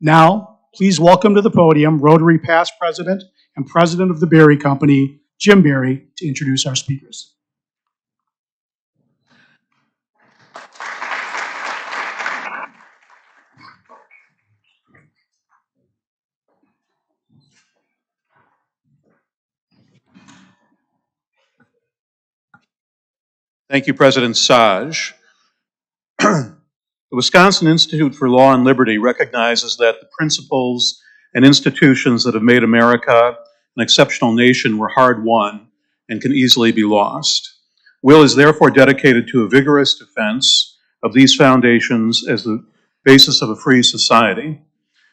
Now, please welcome to the podium Rotary past president and president of the Berry Company, Jim Berry, to introduce our speakers. Thank you, President Saj. The Wisconsin Institute for Law and Liberty recognizes that the principles and institutions that have made America an exceptional nation were hard won and can easily be lost. Will is therefore dedicated to a vigorous defense of these foundations as the basis of a free society.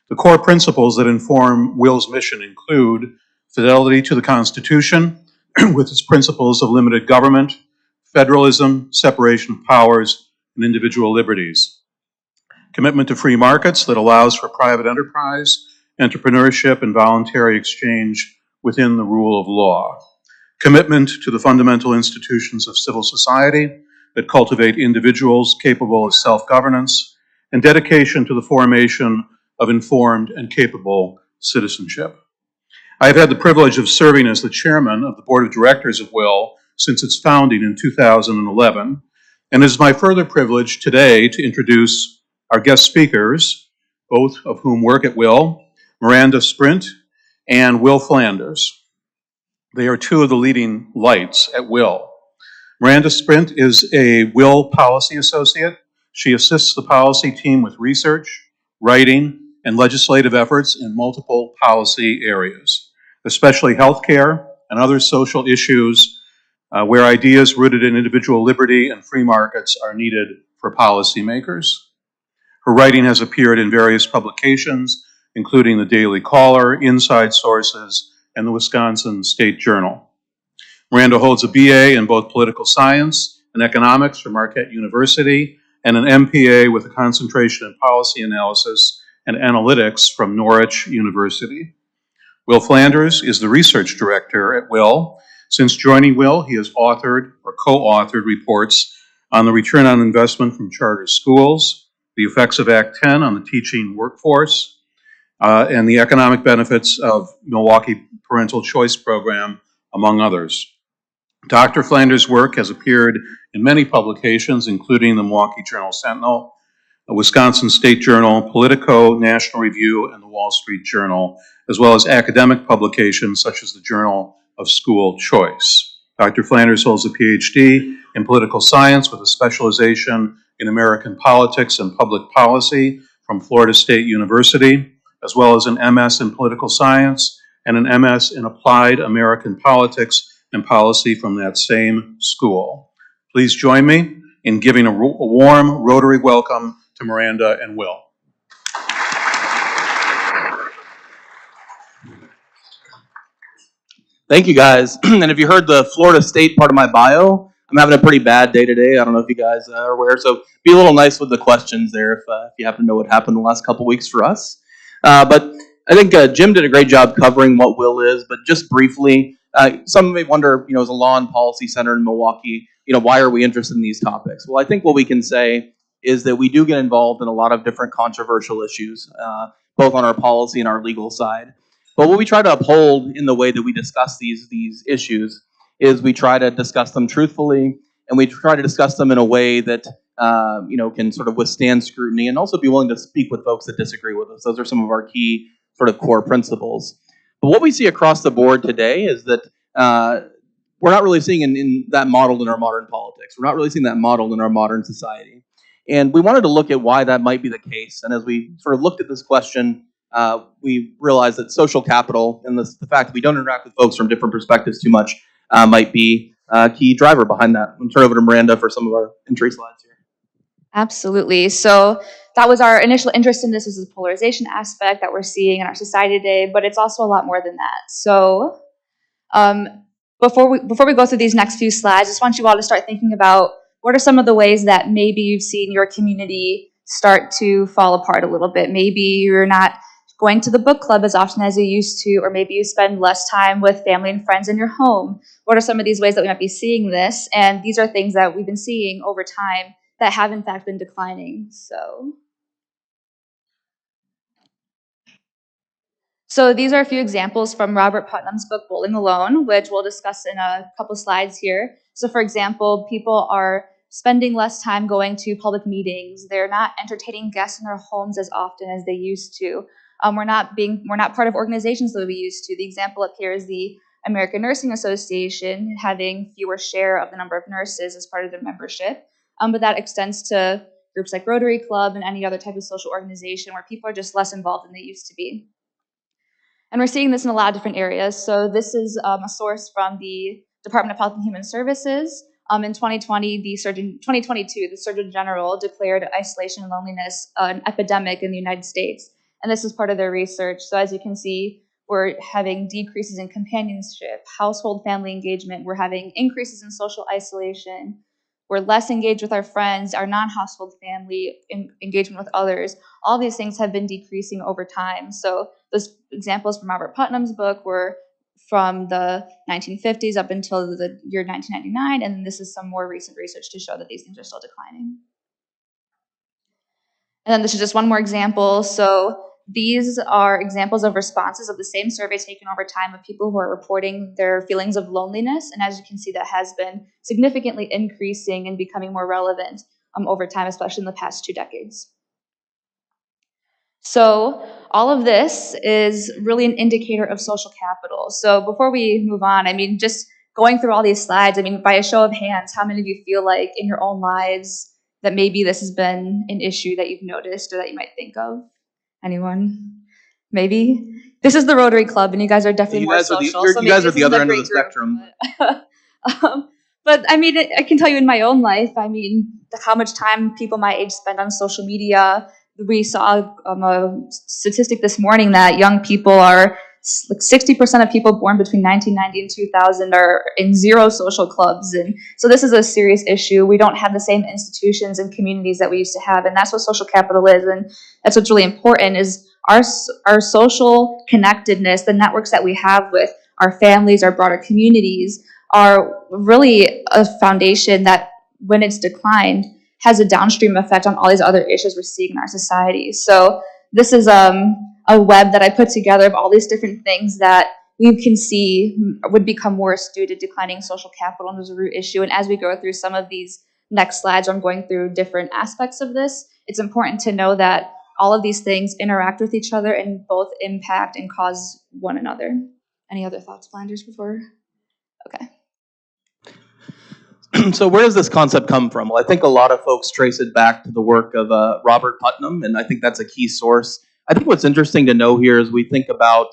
The core principles that inform Will's mission include fidelity to the Constitution with its principles of limited government, federalism, separation of powers, and individual liberties. Commitment to free markets that allows for private enterprise, entrepreneurship, and voluntary exchange within the rule of law. Commitment to the fundamental institutions of civil society that cultivate individuals capable of self-governance, and dedication to the formation of informed and capable citizenship. I have had the privilege of serving as the chairman of the board of directors of Will since its founding in 2011, and it is my further privilege today to introduce our guest speakers, both of whom work at Will, Miranda Spindt and Will Flanders. They are two of the leading lights at Will. Miranda Spindt is a Will policy associate. She assists the policy team with research, writing, and legislative efforts in multiple policy areas, especially healthcare and other social issues where ideas rooted in individual liberty and free markets are needed for policymakers. Her writing has appeared in various publications, including the Daily Caller, Inside Sources, and the Wisconsin State Journal. Miranda holds a BA in both political science and economics from Marquette University and an MPA with a concentration in policy analysis and analytics from Norwich University. Will Flanders is the research director at Will. Since joining Will, he has authored or co-authored reports on the return on investment from charter schools, the effects of Act 10 on the teaching workforce, and the economic benefits of Milwaukee Parental Choice Program, among others. Dr. Flanders' work has appeared in many publications, including the Milwaukee Journal-Sentinel, the Wisconsin State Journal, Politico, National Review, and the Wall Street Journal, as well as academic publications such as the Journal of School Choice. Dr. Flanders holds a PhD in political science with a specialization in American politics and public policy from Florida State University, as well as an MS in political science and an MS in applied American politics and policy from that same school. Please join me in giving a warm Rotary welcome to Miranda and Will. Thank you, guys. And if you heard the Florida State part of my bio, I'm having a pretty bad day today. I don't know if you guys are aware, so be a little nice with the questions there if you happen to know what happened the last couple weeks for us. But I think Jim did a great job covering what Will is, but just briefly, some may wonder, as a law and policy center in Milwaukee, why are we interested in these topics? Well, I think what we can say is that we do get involved in a lot of different controversial issues, both on our policy and our legal side. But what we try to uphold in the way that we discuss these issues is we try to discuss them truthfully, and we try to discuss them in a way that can sort of withstand scrutiny and also be willing to speak with folks that disagree with us. Those are some of our key sort of core principles. But what we see across the board today is that we're not really seeing in that model in our modern politics. We're not really seeing that model in our modern society. And we wanted to look at why that might be the case. And as we sort of looked at this question, we realized that social capital and the fact that we don't interact with folks from different perspectives too much might be a key driver behind that. I'm going to turn over to Miranda for some of our entry slides here. Absolutely. So that was our initial interest in this, is the polarization aspect that we're seeing in our society today, but it's also a lot more than that. So before we go through these next few slides, I just want you all to start thinking about what are some of the ways that maybe you've seen your community start to fall apart a little bit. Maybe you're not going to the book club as often as you used to, or maybe you spend less time with family and friends in your home. What are some of these ways that we might be seeing this? And these are things that we've been seeing over time that have in fact been declining. So So these are a few examples from Robert Putnam's book, Bowling Alone, which we'll discuss in a couple slides here. So for example, people are spending less time going to public meetings. They're not entertaining guests in their homes as often as they used to. We're not part of organizations that we used to. The example up here is the American Nursing Association having fewer share of the number of nurses as part of their membership. But that extends to groups like Rotary Club and any other type of social organization where people are just less involved than they used to be. And we're seeing this in a lot of different areas. So this is a source from the Department of Health and Human Services. In 2022, the Surgeon General declared isolation and loneliness an epidemic in the United States. And this is part of their research. So as you can see, we're having decreases in companionship, household family engagement. We're having increases in social isolation. We're less engaged with our friends, our non-household family, engagement with others. All these things have been decreasing over time. So those examples from Robert Putnam's book were from the 1950s up until the year 1999, and this is some more recent research to show that these things are still declining. And then this is just one more example. So these are examples of responses of the same survey taken over time of people who are reporting their feelings of loneliness. And as you can see, that has been significantly increasing and becoming more relevant over time, especially in the past 2 decades. So all of this is really an indicator of social capital. So before we move on, I mean, just going through all these slides, I mean, by a show of hands, how many of you feel like in your own lives that maybe this has been an issue that you've noticed or that you might think of? Anyone? Maybe? This is the Rotary Club, and you guys are definitely more social. You guys are the other end of the spectrum. But I mean, I can tell you in my own life, I mean, how much time people my age spend on social media. We saw a statistic this morning that young people are, like 60% of people born between 1990 and 2000 are in zero social clubs. And so this is a serious issue. We don't have the same institutions and communities that we used to have. And that's what social capital is. And that's what's really important is our social connectedness, the networks that we have with our families, our broader communities, are really a foundation that, when it's declined, has a downstream effect on all these other issues we're seeing in our society. So this is a web that I put together of all these different things that we can see would become worse due to declining social capital, and there's a root issue. And as we go through some of these next slides, I'm going through different aspects of this. It's important to know that all of these things interact with each other and both impact and cause one another. Any other thoughts, Flanders, before? Okay. So where does this concept come from? Well, I think a lot of folks trace it back to the work of Robert Putnam, and I think that's a key source. I think what's interesting to know here is we think about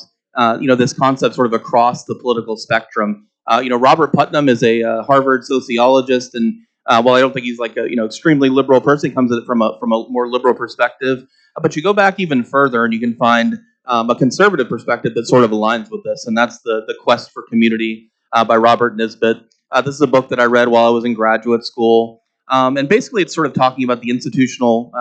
this concept sort of across the political spectrum. Robert Putnam is a Harvard sociologist, and while I don't think he's like a extremely liberal person, he comes at it from a more liberal perspective. But you go back even further, and you can find a conservative perspective that sort of aligns with this, and that's the Quest for Community by Robert Nisbet. This is a book that I read while I was in graduate school, and basically it's sort of talking about the institutional,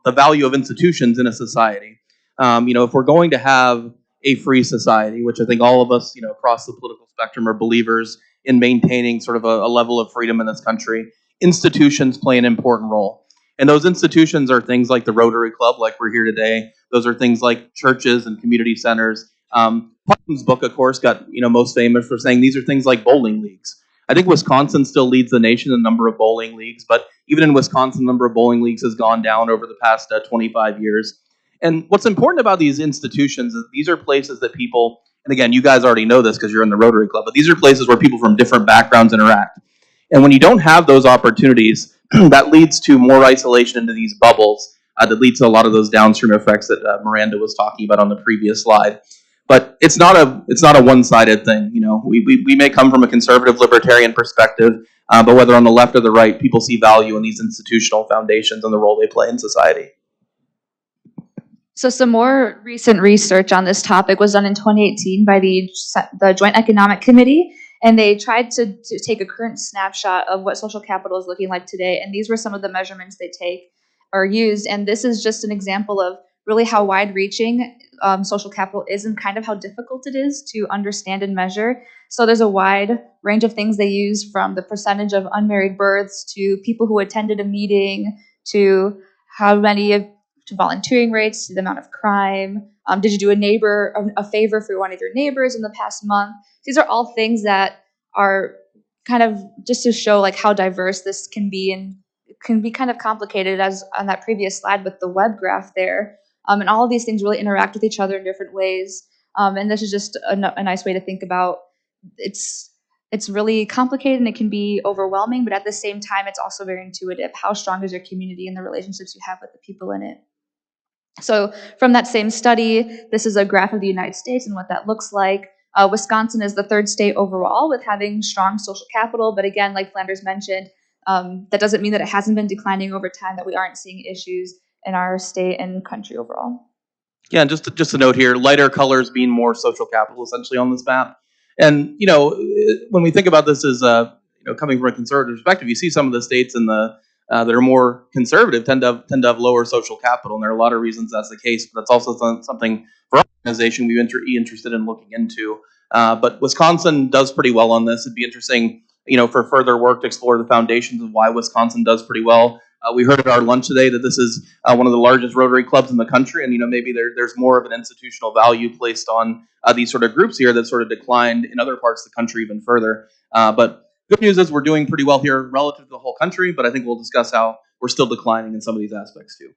the value of institutions in a society. If we're going to have a free society, which I think all of us, across the political spectrum are believers in maintaining sort of a level of freedom in this country, institutions play an important role. And those institutions are things like the Rotary Club, like we're here today. Those are things like churches and community centers. Putnam's book, of course, got most famous for saying these are things like bowling leagues. I think Wisconsin still leads the nation in the number of bowling leagues, but even in Wisconsin, the number of bowling leagues has gone down over the past 25 years. And what's important about these institutions is these are places that people, and again, you guys already know this because you're in the Rotary Club, but these are places where people from different backgrounds interact. And when you don't have those opportunities, that leads to more isolation into these bubbles that leads to a lot of those downstream effects that Miranda was talking about on the previous slide. But it's not a one-sided thing. We may come from a conservative libertarian perspective, but whether on the left or the right, people see value in these institutional foundations and the role they play in society. So some more recent research on this topic was done in 2018 by the Joint Economic Committee, and they tried to take a current snapshot of what social capital is looking like today, and these were some of the measurements they take or used, and this is just an example of really how wide-reaching social capital is and kind of how difficult it is to understand and measure. So there's a wide range of things they use, from the percentage of unmarried births to people who attended a meeting to how many to volunteering rates, to the amount of crime. Did you do a favor for one of your neighbors in the past month? These are all things that are kind of just to show like how diverse this can be, and it can be kind of complicated, as on that previous slide with the web graph there. And all of these things really interact with each other in different ways. And this is just a nice way to think about it's really complicated and it can be overwhelming, but at the same time, it's also very intuitive. How strong is your community and the relationships you have with the people in it? So from that same study, this is a graph of the United States and what that looks like. Wisconsin is the third state overall with having strong social capital, but again, like Flanders mentioned, that doesn't mean that it hasn't been declining over time, that we aren't seeing issues in our state and country overall. Yeah, and just a note here, lighter colors mean more social capital essentially on this map. And, when we think about this as, coming from a conservative perspective, you see some of the states in the that are more conservative tend to have lower social capital, and there are a lot of reasons that's the case. But that's also something for our organization we've been interested in looking into. But Wisconsin does pretty well on this. It'd be interesting, for further work to explore the foundations of why Wisconsin does pretty well. We heard at our lunch today that this is one of the largest Rotary clubs in the country, and maybe there's more of an institutional value placed on these sort of groups here that sort of declined in other parts of the country even further. But good news is we're doing pretty well here relative to the whole country, but I think we'll discuss how we're still declining in some of these aspects too.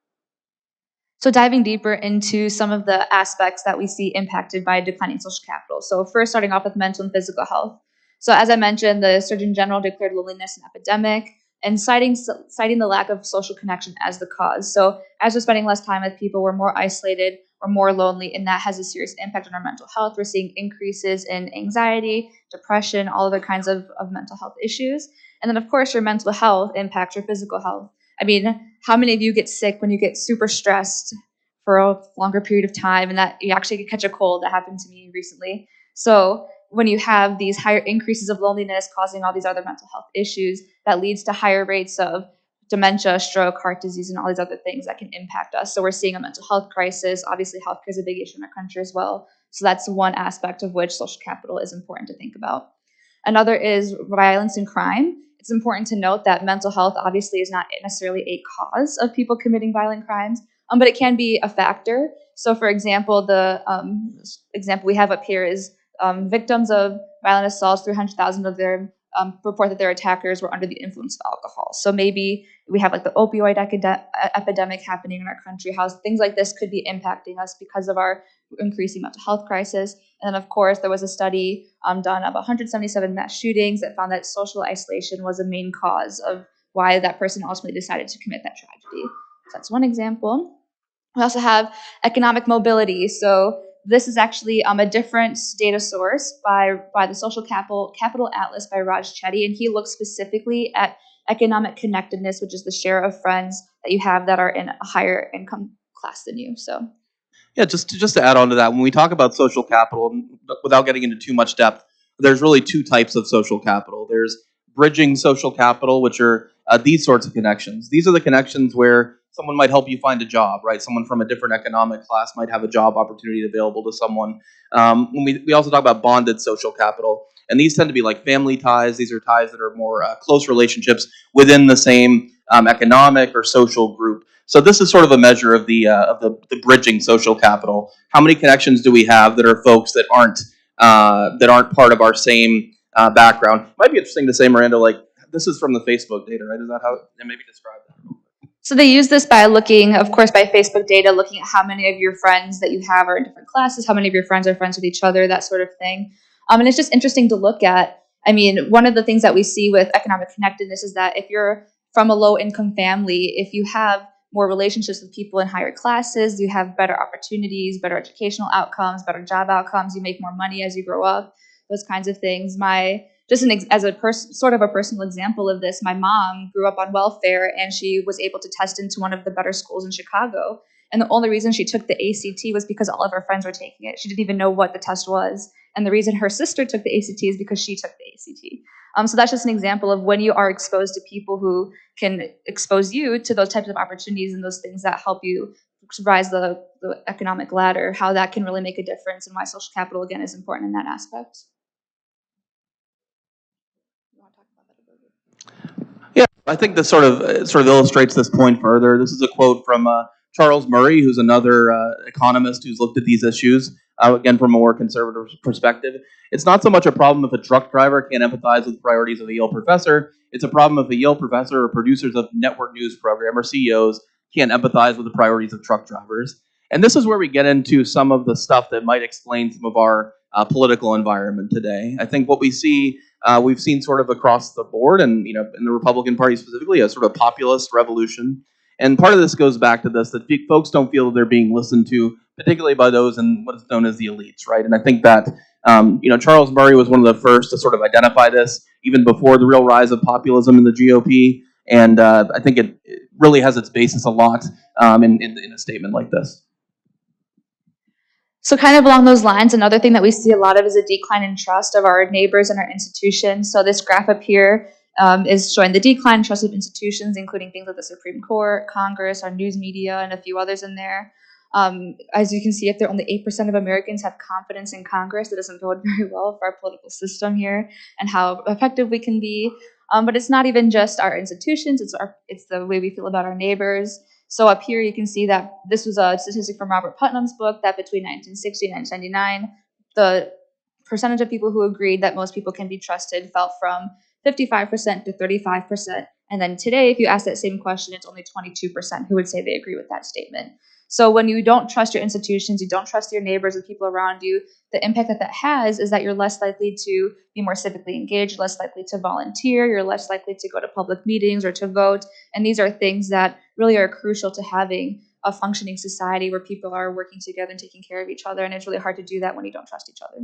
So diving deeper into some of the aspects that we see impacted by declining social capital. So first, starting off with mental and physical health. So as I mentioned, the Surgeon General declared loneliness an epidemic, and citing the lack of social connection as the cause. So as we're spending less time with people, we're more isolated, we're more lonely, and that has a serious impact on our mental health. We're seeing increases in anxiety, depression, all other kinds of mental health issues. And then, of course, your mental health impacts your physical health. I mean, how many of you get sick when you get super stressed for a longer period of time and that you actually catch a cold? That happened to me recently. So when you have these higher increases of loneliness causing all these other mental health issues, that leads to higher rates of dementia, stroke, heart disease, and all these other things that can impact us. So we're seeing a mental health crisis. Obviously, healthcare is a big issue in our country as well. So that's one aspect of which social capital is important to think about. Another is violence and crime. It's important to note that mental health obviously is not necessarily a cause of people committing violent crimes, but it can be a factor. So for example, the example we have up here is victims of violent assaults, 300,000 of them report that their attackers were under the influence of alcohol. So maybe we have like the opioid epidemic happening in our country, how things like this could be impacting us because of our increasing mental health crisis. And then, of course, there was a study done of 177 mass shootings that found that social isolation was a main cause of why that person ultimately decided to commit that tragedy. So that's one example. We also have economic mobility. So this is actually a different data source by the Social Capital Atlas by Raj Chetty, and he looks specifically at economic connectedness, which is the share of friends that you have that are in a higher income class than you. So, yeah, just to add on to that, when we talk about social capital, without getting into too much depth, there's really two types of social capital. There's bridging social capital, which are these sorts of connections. These are the connections where someone might help you find a job, right? Someone from a different economic class might have a job opportunity available to someone. When we also talk about bonded social capital, and these tend to be like family ties. These are ties that are more close relationships within the same economic or social group. So this is sort of a measure of the bridging social capital. How many connections do we have that are folks that aren't part of our same background? It might be interesting to say, Miranda, like this is from the Facebook data, right? Is that how? And maybe describe that. So they use this by looking, of course, by Facebook data, looking at how many of your friends that you have are in different classes, how many of your friends are friends with each other, that sort of thing. And it's just interesting to look at. I mean, one of the things that we see with economic connectedness is that if you're from a low-income family, if you have more relationships with people in higher classes, you have better opportunities, better educational outcomes, better job outcomes, you make more money as you grow up, those kinds of things. As a sort of a personal example of this, my mom grew up on welfare and she was able to test into one of the better schools in Chicago. And the only reason she took the ACT was because all of her friends were taking it. She didn't even know what the test was. And the reason her sister took the ACT is because she took the ACT. So that's just an example of when you are exposed to people who can expose you to those types of opportunities and those things that help you rise the economic ladder, how that can really make a difference and why social capital, again, is important in that aspect. Yeah, I think this sort of illustrates this point further. This is a quote from Charles Murray, who's another economist who's looked at these issues, again, from a more conservative perspective. It's not so much a problem if a truck driver can't empathize with the priorities of a Yale professor. It's a problem if a Yale professor or producers of network news program or CEOs can't empathize with the priorities of truck drivers. And this is where we get into some of the stuff that might explain some of our political environment today. I think what we see, we've seen sort of across the board, and in the Republican Party specifically, a sort of populist revolution. And part of this goes back to this, that folks don't feel that they're being listened to, particularly by those in what is known as the elites, right? And I think that Charles Murray was one of the first to sort of identify this, even before the real rise of populism in the GOP. And I think it really has its basis a lot in a statement like this. So kind of along those lines, another thing that we see a lot of is a decline in trust of our neighbors and our institutions. So this graph up here is showing the decline in trust of institutions, including things like the Supreme Court, Congress, our news media, and a few others in there. As you can see, if there only 8% of Americans have confidence in Congress, it doesn't bode very well for our political system here and how effective we can be. But it's not even just our institutions, it's the way we feel about our neighbors. So up here you can see that this was a statistic from Robert Putnam's book that between 1960 and 1999, the percentage of people who agreed that most people can be trusted fell from 55% to 35%. And then today, if you ask that same question, it's only 22% who would say they agree with that statement. So when you don't trust your institutions, you don't trust your neighbors and people around you, the impact that has is that you're less likely to be more civically engaged, less likely to volunteer, you're less likely to go to public meetings or to vote. And these are things that really are crucial to having a functioning society where people are working together and taking care of each other. And it's really hard to do that when you don't trust each other.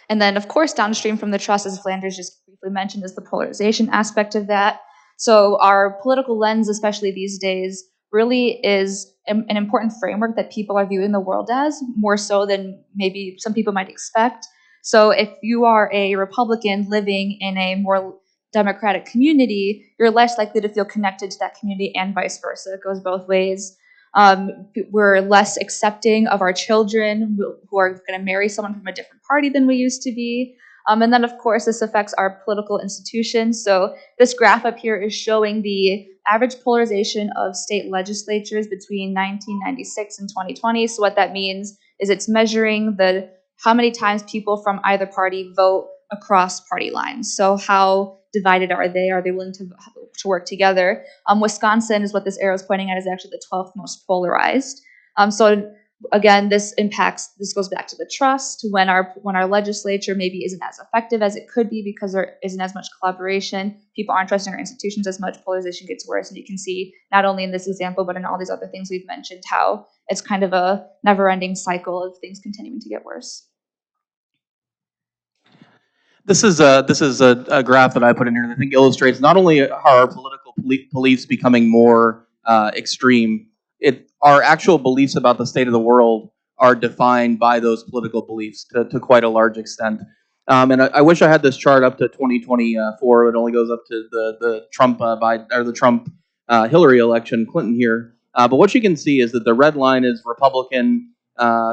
And then, of course, downstream from the trust, as Flanders just briefly mentioned, is the polarization aspect of that. So our political lens, especially these days, really is an important framework that people are viewing the world as, more so than maybe some people might expect. So if you are a Republican living in a more Democratic community, you're less likely to feel connected to that community and vice versa. It goes both ways. We're less accepting of our children who are going to marry someone from a different party than we used to be. And then, of course, this affects our political institutions. So this graph up here is showing the average polarization of state legislatures between 1996 and 2020. So what that means is it's measuring how many times people from either party vote across party lines. So how divided are they? Are they willing to work together? Wisconsin is what this arrow is pointing at, is actually the 12th most polarized. So again, this goes back to the trust. When our legislature maybe isn't as effective as it could be because there isn't as much collaboration, people aren't trusting our institutions as much, polarization gets worse. And you can see not only in this example, but in all these other things we've mentioned, how it's kind of a never-ending cycle of things continuing to get worse. This is a graph that I put in here that I think illustrates not only how our political beliefs becoming more extreme, our actual beliefs about the state of the world are defined by those political beliefs to quite a large extent. And I wish I had this chart up to 2024. It only goes up to the Trump Hillary election, Clinton here. But what you can see is that the red line is Republican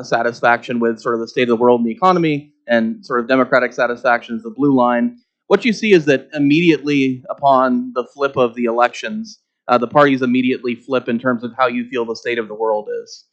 satisfaction with sort of the state of the world and the economy, and sort of Democratic satisfaction is the blue line. What you see is that immediately upon the flip of the elections, the parties immediately flip in terms of how you feel the state of the world is.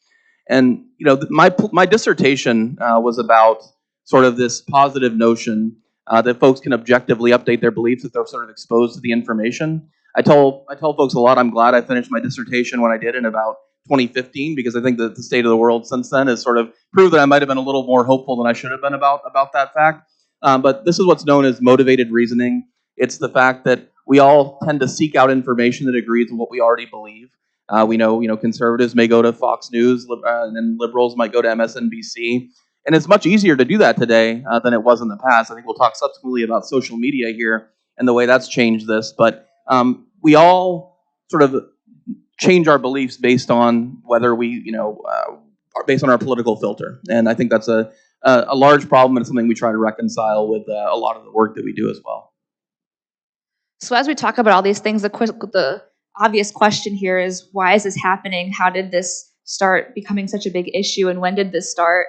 And my dissertation was about sort of this positive notion that folks can objectively update their beliefs if they're sort of exposed to the information. I tell folks a lot, I'm glad I finished my dissertation when I did in about 2015, because I think that the state of the world since then has sort of proved that I might have been a little more hopeful than I should have been about that fact. But this is what's known as motivated reasoning. It's the fact that we all tend to seek out information that agrees with what we already believe. We know conservatives may go to Fox News, and then liberals might go to MSNBC. And it's much easier to do that today than it was in the past. I think we'll talk subsequently about social media here and the way that's changed this. But we all sort of change our beliefs based on whether we, are based on our political filter. And I think that's a large problem, and it's something we try to reconcile with a lot of the work that we do as well. So as we talk about all these things, the obvious question here is, why is this happening? How did this start becoming such a big issue, and when did this start?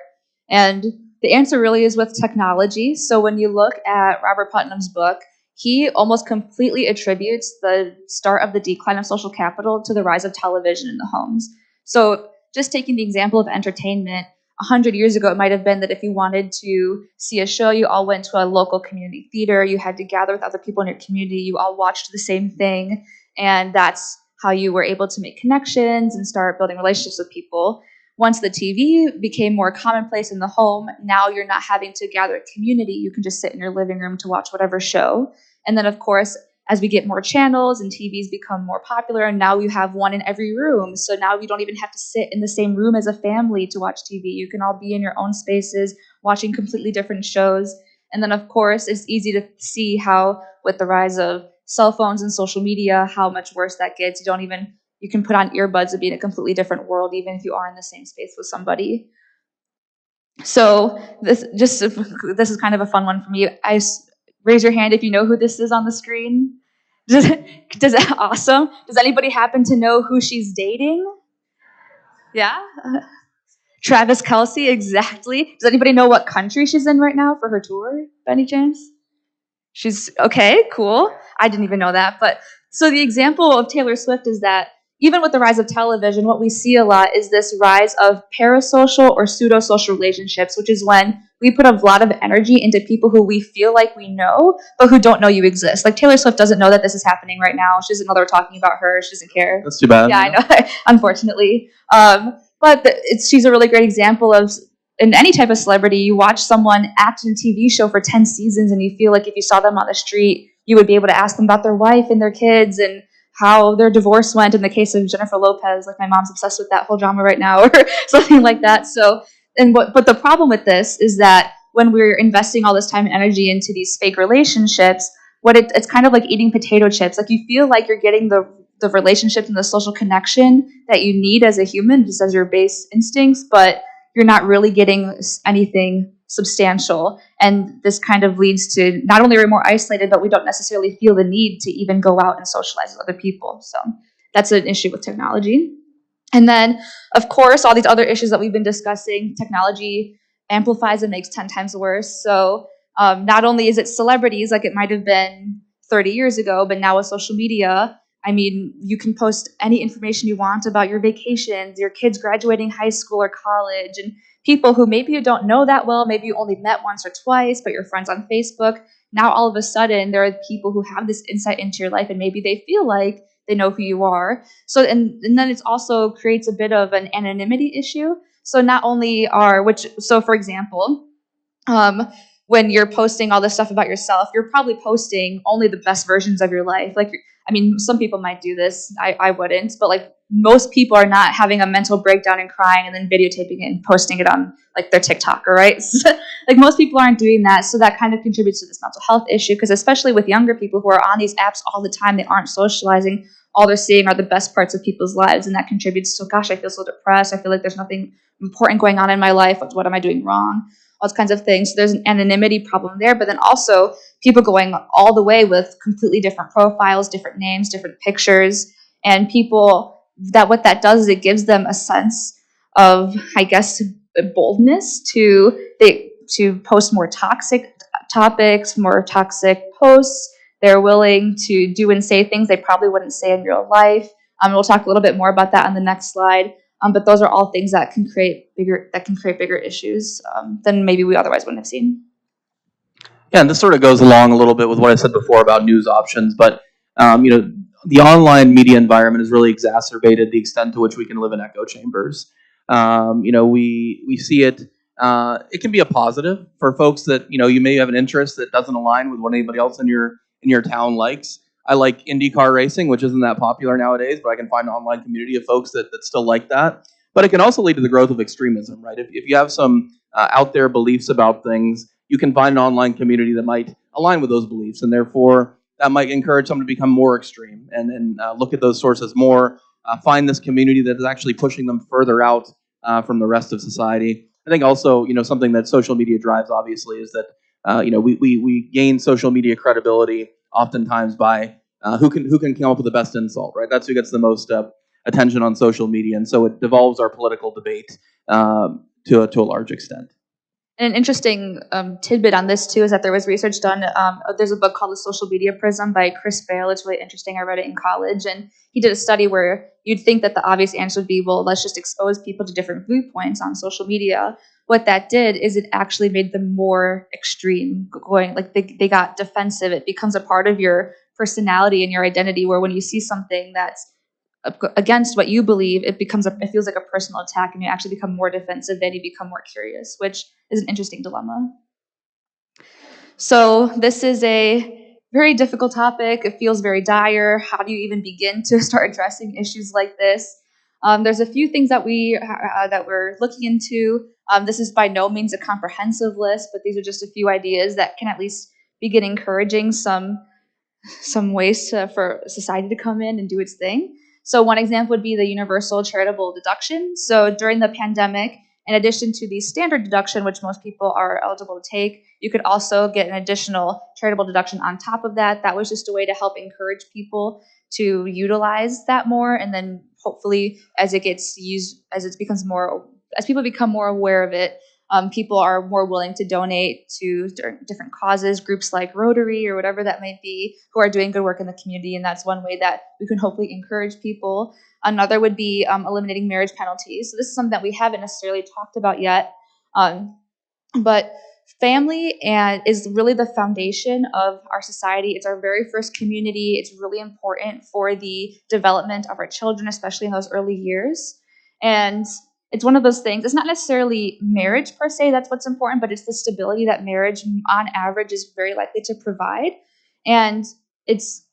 And the answer really is with technology. So when you look at Robert Putnam's book, he almost completely attributes the start of the decline of social capital to the rise of television in the homes. So just taking the example of entertainment, 100 years ago, it might have been that if you wanted to see a show, you all went to a local community theater, you had to gather with other people in your community, you all watched the same thing, and that's how you were able to make connections and start building relationships with people. Once the TV became more commonplace in the home, now you're not having to gather a community. You can just sit in your living room to watch whatever show. And then, of course, as we get more channels and TVs become more popular, and now you have one in every room. So now you don't even have to sit in the same room as a family to watch TV. You can all be in your own spaces watching completely different shows. And then, of course, it's easy to see how, with the rise of cell phones and social media, how much worse that gets. You can put on earbuds and be in a completely different world, even if you are in the same space with somebody. So this is kind of a fun one for me. Raise your hand if you know who this is on the screen. Awesome. Does anybody happen to know who she's dating? Yeah? Travis Kelce, exactly. Does anybody know what country she's in right now for her tour, by any chance? She's okay, cool. I didn't even know that. But so the example of Taylor Swift is that even with the rise of television, what we see a lot is this rise of parasocial or pseudo-social relationships, which is when we put a lot of energy into people who we feel like we know, but who don't know you exist. Like Taylor Swift doesn't know that this is happening right now. She doesn't know they're talking about her. She doesn't care. That's too bad. Yeah, I know, unfortunately. But she's a really great example of, in any type of celebrity, you watch someone act in a TV show for 10 seasons and you feel like if you saw them on the street, you would be able to ask them about their wife and their kids and how their divorce went. In the case of Jennifer Lopez, like my mom's obsessed with that whole drama right now or something like that. But the problem with this is that when we're investing all this time and energy into these fake relationships, it's kind of like eating potato chips. Like you feel like you're getting the relationships and the social connection that you need as a human, just as your base instincts, but you're not really getting anything substantial. And this kind of leads to not only are we more isolated, but we don't necessarily feel the need to even go out and socialize with other people. So that's an issue with technology. And then, of course, all these other issues that we've been discussing, technology amplifies and makes 10 times worse. So not only is it celebrities like it might have been 30 years ago, but now with social media, I mean, you can post any information you want about your vacations, your kids graduating high school or college, and people who maybe you don't know that well, maybe you only met once or twice, but you're friends on Facebook. Now, all of a sudden, there are people who have this insight into your life, and maybe they feel like they know who you are. So, and then it also creates a bit of an anonymity issue. So not only for example, when you're posting all this stuff about yourself, you're probably posting only the best versions of your life. Like, I mean, some people might do this. I wouldn't, but like most people are not having a mental breakdown and crying and then videotaping it and posting it on like their TikToker, right? Like most people aren't doing that. So that kind of contributes to this mental health issue, because especially with younger people who are on these apps all the time, they aren't socializing. All they're seeing are the best parts of people's lives. And that contributes to, gosh, I feel so depressed. I feel like there's nothing important going on in my life. What am I doing wrong? All those kinds of things. So there's an anonymity problem there, but then also people going all the way with completely different profiles, different names, different pictures, and people what that does is it gives them a sense of, I guess, boldness to post more toxic topics, more toxic posts. They're willing to do and say things they probably wouldn't say in real life. We'll talk a little bit more about that on the next slide. But those are all things that can create bigger issues than maybe we otherwise wouldn't have seen. Yeah, and this sort of goes along a little bit with what I said before about news options, but the online media environment has really exacerbated the extent to which we can live in echo chambers. We see it. It can be a positive for folks that you may have an interest that doesn't align with what anybody else in your town likes. I like IndyCar racing, which isn't that popular nowadays, but I can find an online community of folks that still like that. But it can also lead to the growth of extremism, right? If you have some out there beliefs about things, you can find an online community that might align with those beliefs, and therefore that might encourage someone to become more extreme and look at those sources more, find this community that is actually pushing them further out from the rest of society. I think also, something that social media drives, obviously, is that we gain social media credibility oftentimes by who can come up with the best insult, right? That's who gets the most attention on social media, and so it devolves our political debate to a large extent. An interesting tidbit on this too is that there was research done. There's a book called The Social Media Prism by Chris Bale. It's really interesting. I read it in college, and he did a study where you'd think that the obvious answer would be, well, let's just expose people to different viewpoints on social media. What that did is it actually made them more extreme, going like they got defensive. It becomes a part of your personality and your identity, where when you see something that's against what you believe, it feels like a personal attack, and you actually become more defensive, then you become more curious, which is an interesting dilemma. So this is a very difficult topic. It feels very dire. How do you even begin to start addressing issues like this? There's a few things that we're looking into. This is by no means a comprehensive list, but these are just a few ideas that can at least begin encouraging some ways for society to come in and do its thing. So one example would be the universal charitable deduction. So during the pandemic, in addition to the standard deduction, which most people are eligible to take, you could also get an additional charitable deduction on top of that. That was just a way to help encourage people to utilize that more, and then hopefully as people become more aware of it, people are more willing to donate to different causes, groups like Rotary or whatever that might be, who are doing good work in the community, and that's one way that we can hopefully encourage people. Another would be eliminating marriage penalties. So this is something that we haven't necessarily talked about yet, but family is really the foundation of our society. It's our very first community. It's really important for the development of our children, especially in those early years. And it's one of those things. It's not necessarily marriage per se that's what's important, but it's the stability that marriage on average is very likely to provide. And this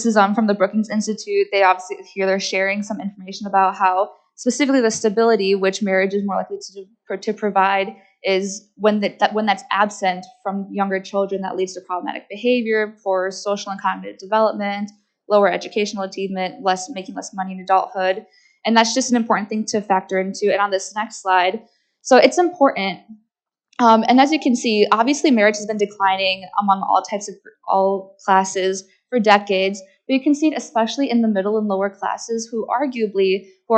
is from the Brookings Institute. They obviously here they're sharing some information about how specifically the stability which marriage is more likely to provide is when that's absent from younger children, that leads to problematic behavior, poor social and cognitive development, lower educational achievement, making less money in adulthood. And that's just an important thing to factor into. And on this next slide, so it's important. And as you can see, obviously marriage has been declining among all classes for decades, but you can see it especially in the middle and lower classes who are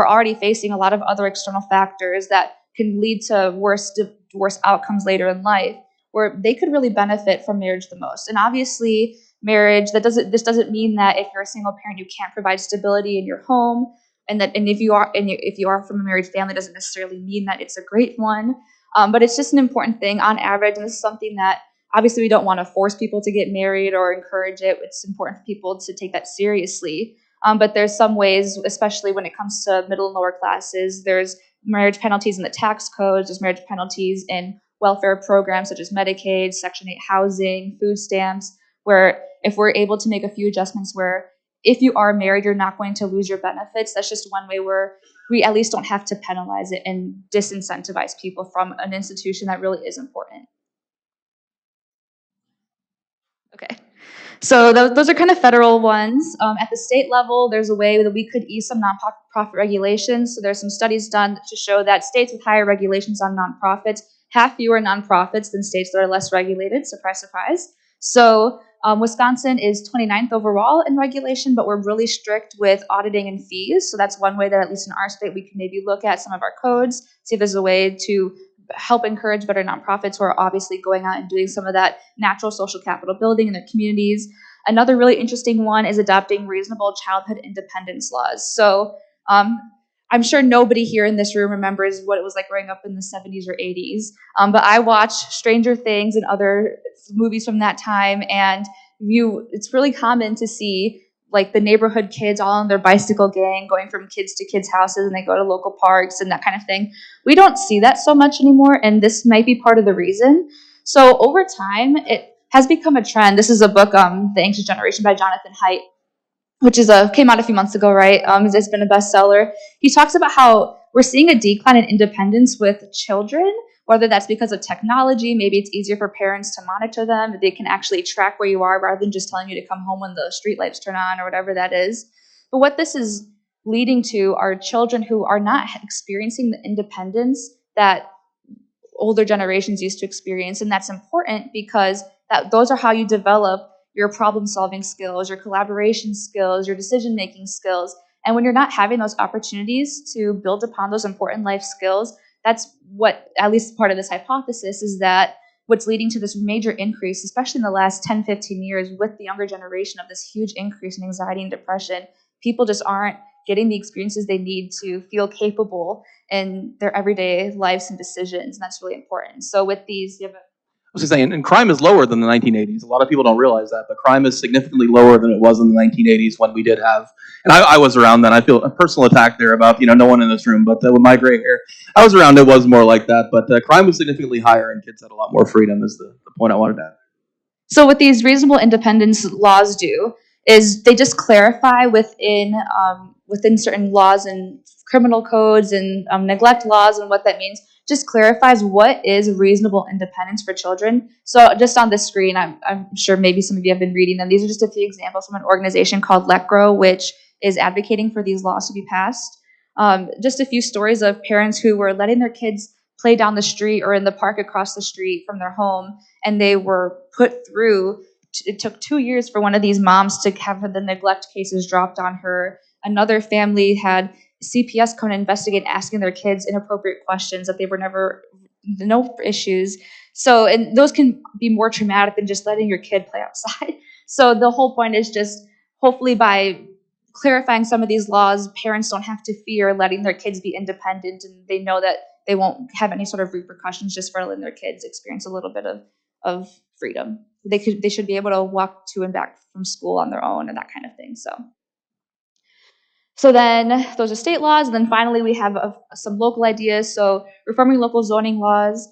already facing a lot of other external factors that can lead to worse outcomes later in life, where they could really benefit from marriage the most. And obviously marriage, this doesn't mean that if you're a single parent, you can't provide stability in your home. And if you are from a married family, doesn't necessarily mean that it's a great one. But it's just an important thing on average, and this is something that obviously we don't want to force people to get married or encourage it. It's important for people to take that seriously. But there's some ways, especially when it comes to middle and lower classes, there's marriage penalties in the tax codes, there's marriage penalties in welfare programs such as Medicaid, Section 8 housing, food stamps, where if we're able to make a few adjustments where if you are married, you're not going to lose your benefits. That's just one way where we at least don't have to penalize it and disincentivize people from an institution that really is important. Okay. So those are kind of federal ones. At the state level, there's a way that we could ease some nonprofit regulations. So there's some studies done to show that states with higher regulations on nonprofits have fewer nonprofits than states that are less regulated. Surprise, surprise. So Wisconsin is 29th overall in regulation, but we're really strict with auditing and fees. So that's one way that at least in our state, we can maybe look at some of our codes, see if there's a way to help encourage better nonprofits who are obviously going out and doing some of that natural social capital building in their communities. Another really interesting one is adopting reasonable childhood independence laws. So I'm sure nobody here in this room remembers what it was like growing up in the 70s or 80s, but I watched Stranger Things and other movies from that time, and it's really common to see like the neighborhood kids all on their bicycle gang going from kids to kids' houses, and they go to local parks and that kind of thing. We don't see that so much anymore, and this might be part of the reason. So over time, it has become a trend. This is a book, The Anxious Generation by Jonathan Haidt, which came out a few months ago, right? It's been a bestseller. He talks about how we're seeing a decline in independence with children, whether that's because of technology. Maybe it's easier for parents to monitor them. They can actually track where you are rather than just telling you to come home when the street lights turn on or whatever that is. But what this is leading to are children who are not experiencing the independence that older generations used to experience. And that's important because those are how you develop your problem-solving skills, your collaboration skills, your decision-making skills. And when you're not having those opportunities to build upon those important life skills, that's what, at least part of this hypothesis, is that what's leading to this major increase, especially in the last 10, 15 years with the younger generation, of this huge increase in anxiety and depression. People just aren't getting the experiences they need to feel capable in their everyday lives and decisions, and that's really important. So with these, you have I was just saying, and crime is lower than the 1980s. A lot of people don't realize that, but crime is significantly lower than it was in the 1980s when we did have, and I was around then. I feel a personal attack there about, no one in this room, but with my gray hair, I was around, it was more like that, but crime was significantly higher and kids had a lot more freedom is the point I wanted to add. So what these reasonable independence laws do is they just clarify within certain laws and criminal codes and neglect laws and what that means. Just clarifies what is reasonable independence for children. So just on the screen, I'm sure maybe some of you have been reading them. These are just a few examples from an organization called Let Grow, which is advocating for these laws to be passed. Just a few stories of parents who were letting their kids play down the street or in the park across the street from their home, and they were put through. It took 2 years for one of these moms to have the neglect cases dropped on her. Another family had CPS come and investigate, asking their kids inappropriate questions that they were no issues. So, and those can be more traumatic than just letting your kid play outside. So the whole point is just hopefully by clarifying some of these laws, parents don't have to fear letting their kids be independent, and they know that they won't have any sort of repercussions just for letting their kids experience a little bit of freedom. They should be able to walk to and back from school on their own and that kind of thing. So then those are state laws, and then finally we have some local ideas. So reforming local zoning laws.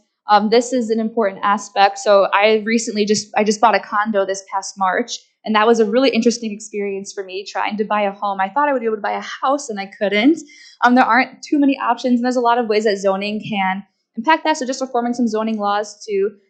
This is an important aspect. So I just bought a condo this past March, and that was a really interesting experience for me trying to buy a home. I thought I would be able to buy a house, and I couldn't. There aren't too many options, and there's a lot of ways that zoning can impact that. So just reforming some zoning laws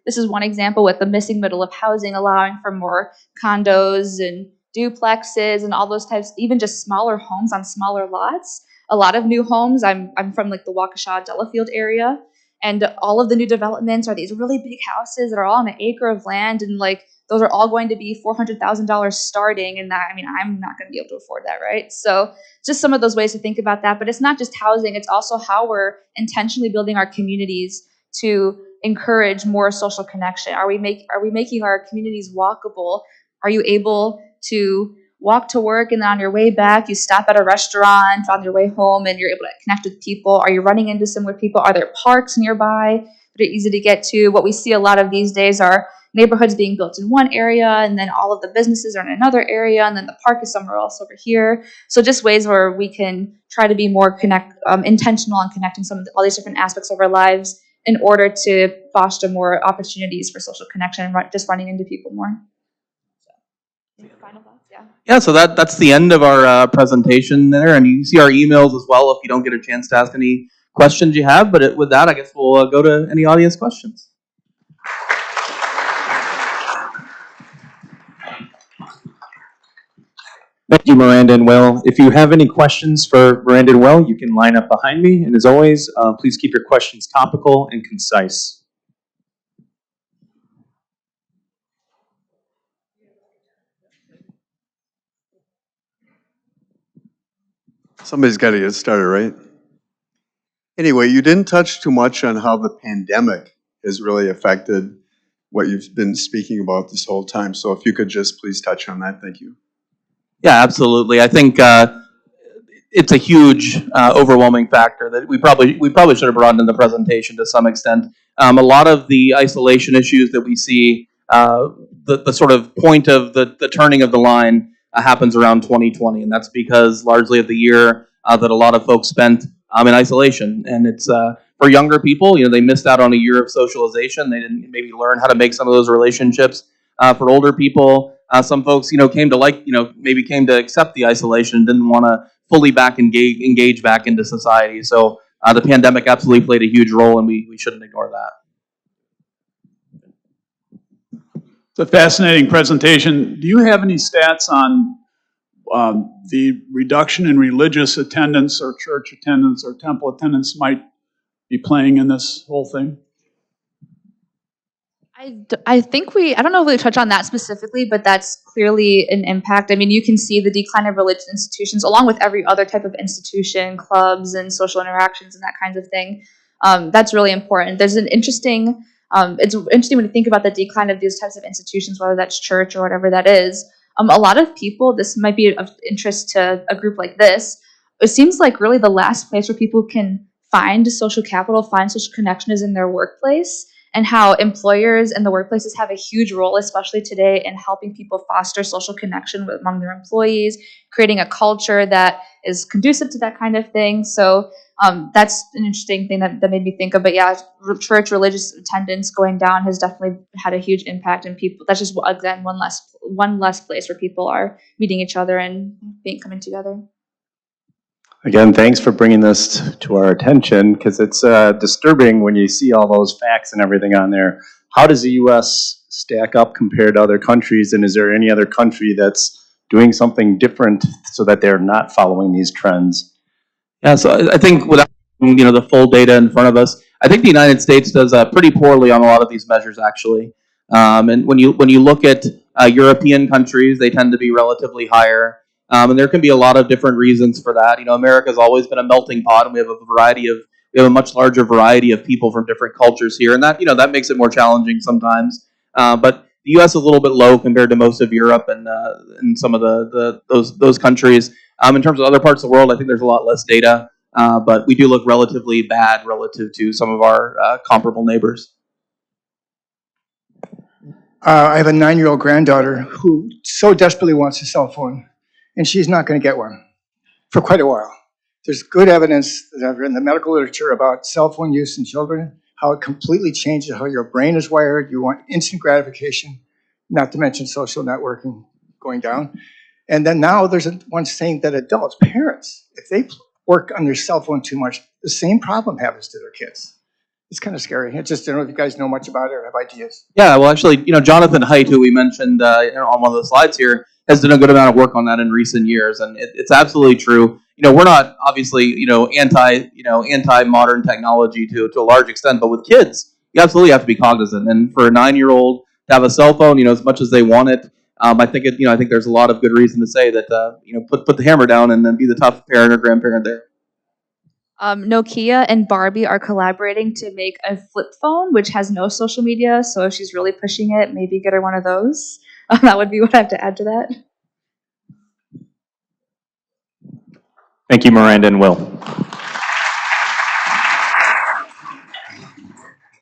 this is one example with the missing middle of housing, allowing for more condos and duplexes and all those types, even just smaller homes on smaller lots. A lot of new homes, I'm from like the Waukesha, Delafield area, and all of the new developments are these really big houses that are all on an acre of land, and like those are all going to be $400,000 starting, and that, I'm not going to be able to afford that, right? So just some of those ways to think about that. But it's not just housing, it's also how we're intentionally building our communities to encourage more social connection. Are we making our communities walkable? Are you able to walk to work, and then on your way back, you stop at a restaurant on your way home and you're able to connect with people? Are you running into similar people? Are there parks nearby that are easy to get to? What we see a lot of these days are neighborhoods being built in one area, and then all of the businesses are in another area, and then the park is somewhere else over here. So just ways where we can try to be more intentional on connecting all these different aspects of our lives in order to foster more opportunities for social connection and just running into people more. Final thoughts, yeah. Yeah, so that's the end of our presentation there, and you see our emails as well if you don't get a chance to ask any questions you have. But with that, I guess we'll go to any audience questions. Thank you, Miranda and Will. If you have any questions for Miranda and Will, you can line up behind me. And as always, please keep your questions topical and concise. Somebody's got to get started, right? Anyway, you didn't touch too much on how the pandemic has really affected what you've been speaking about this whole time. So if you could just please touch on that, thank you. Yeah, absolutely. I think it's a huge, overwhelming factor that we probably should have brought in the presentation to some extent. A lot of the isolation issues that we see, the sort of point of the turning of the line happens around 2020, and that's because largely of the year that a lot of folks spent in isolation. And it's for younger people, they missed out on a year of socialization. They didn't maybe learn how to make some of those relationships. For older people, some folks, came to accept the isolation and didn't want to fully engage back into society. So the pandemic absolutely played a huge role, and we shouldn't ignore that. It's a fascinating presentation. Do you have any stats on the reduction in religious attendance or church attendance or temple attendance might be playing in this whole thing? I think I don't know if we touch on that specifically, but that's clearly an impact. You can see the decline of religious institutions along with every other type of institution, clubs and social interactions and that kinds of thing. That's really important. There's an interesting, it's interesting when you think about the decline of these types of institutions, whether that's church or whatever that is. A lot of people, this might be of interest to a group like this, it seems like really the last place where people can find social capital, find social connection is in their workplace, and how employers and the workplaces have a huge role, especially today, in helping people foster social connection among their employees, creating a culture that is conducive to that kind of thing. So that's an interesting thing that made me think of. But yeah, church religious attendance going down has definitely had a huge impact in people. That's just, again, one less place where people are meeting each other and coming together. Again, thanks for bringing this to our attention, because it's disturbing when you see all those facts and everything on there. How does the U.S. stack up compared to other countries, and is there any other country that's doing something different so that they're not following these trends? Yeah, so I think without the full data in front of us, I think the United States does pretty poorly on a lot of these measures, actually. And when you look at European countries, they tend to be relatively higher. And there can be a lot of different reasons for that. America's always been a melting pot, and we have a much larger variety of people from different cultures here, and that makes it more challenging sometimes. But the U.S. is a little bit low compared to most of Europe and some of those countries. In terms of other parts of the world, I think there's a lot less data, but we do look relatively bad relative to some of our comparable neighbors. I have a 9-year-old granddaughter who so desperately wants a cell phone, and she's not going to get one for quite a while. There's good evidence that I've read in the medical literature about cell phone use in children, how it completely changes how your brain is wired. You want instant gratification, not to mention social networking going down. And then now there's one saying that adults, parents, if they work on their cell phone too much, the same problem happens to their kids. It's kind of scary. I just don't know if you guys know much about it or have ideas. Yeah, well, actually, Jonathan Haidt, who we mentioned on one of the slides here, has done a good amount of work on that in recent years, and it's absolutely true. We're not obviously anti modern technology to a large extent, but with kids, you absolutely have to be cognizant. And for a 9-year-old to have a cell phone, as much as they want it, I think there's a lot of good reason to say that put the hammer down and then be the tough parent or grandparent there. Nokia and Barbie are collaborating to make a flip phone, which has no social media. So if she's really pushing it, maybe get her one of those. That would be what I have to add to that. Thank you, Miranda and Will.